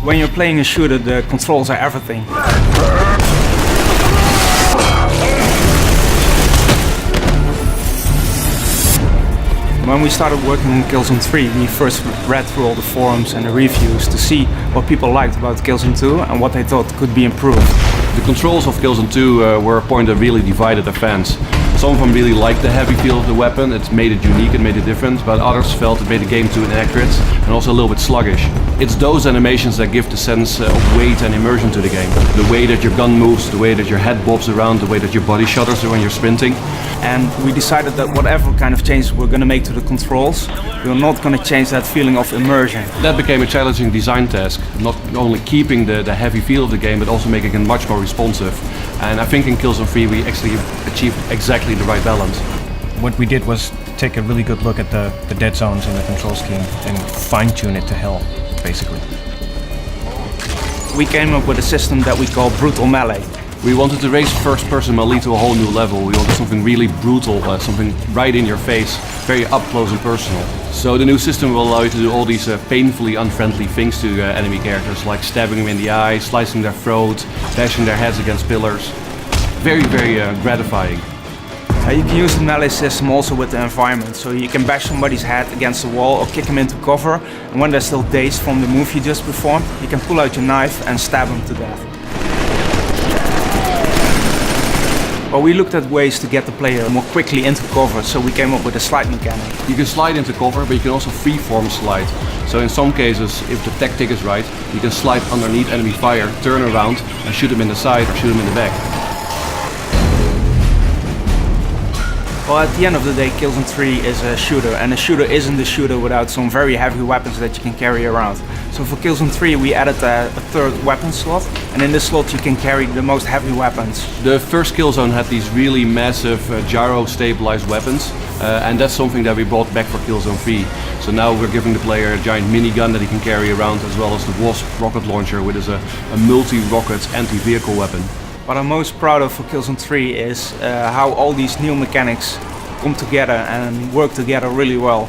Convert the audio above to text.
When you're playing a shooter, the controls are everything. When we started working on Killzone 3, we first read through all the forums and the reviews to see what people liked about Killzone 2 and what they thought could be improved. The controls of Killzone 2 were a point that really divided the fans. Some of them really liked the heavy feel of the weapon, it made it unique, it made it different, but others felt it made the game too inaccurate and also a little bit sluggish. It's those animations that give the sense of weight and immersion to the game. The way that your gun moves, the way that your head bobs around, the way that your body shudders when you're sprinting. And we decided that whatever kind of changes we're going to make to the controls, we're not going to change that feeling of immersion. That became a challenging design task, not only keeping the heavy feel of the game, but also making it much more responsive. And I think in Killzone 3 we actually achieved exactly the right balance. What we did was take a really good look at the dead zones in the control scheme and fine-tune it to hell, basically. We came up with a system that we call brutal melee. We wanted to raise first-person melee to a whole new level. We wanted something really brutal, something right in your face, very up close and personal. So the new system will allow you to do all these painfully unfriendly things to enemy characters, like stabbing them in the eye, slicing their throat, bashing their heads against pillars. Very, very gratifying. You can use the melee system also with the environment, so you can bash somebody's head against the wall or kick them into cover, and when they're still dazed from the move you just performed, you can pull out your knife and stab them to death. Well, we looked at ways to get the player more quickly into cover, so we came up with a slide mechanic. You can slide into cover, but you can also freeform slide. So in some cases, if the tactic is right, you can slide underneath enemy fire, turn around and shoot them in the side or shoot them in the back. Well, at the end of the day, Killzone 3 is a shooter, and a shooter isn't a shooter without some very heavy weapons that you can carry around. So for Killzone 3 we added a third weapon slot, and in this slot you can carry the most heavy weapons. The first Killzone had these really massive gyro-stabilized weapons, and that's something that we brought back for Killzone 3. So now we're giving the player a giant minigun that he can carry around, as well as the Wasp rocket launcher, which is a multi-rocket anti-vehicle weapon. What I'm most proud of for Killzone 3 is how all these new mechanics come together and work together really well.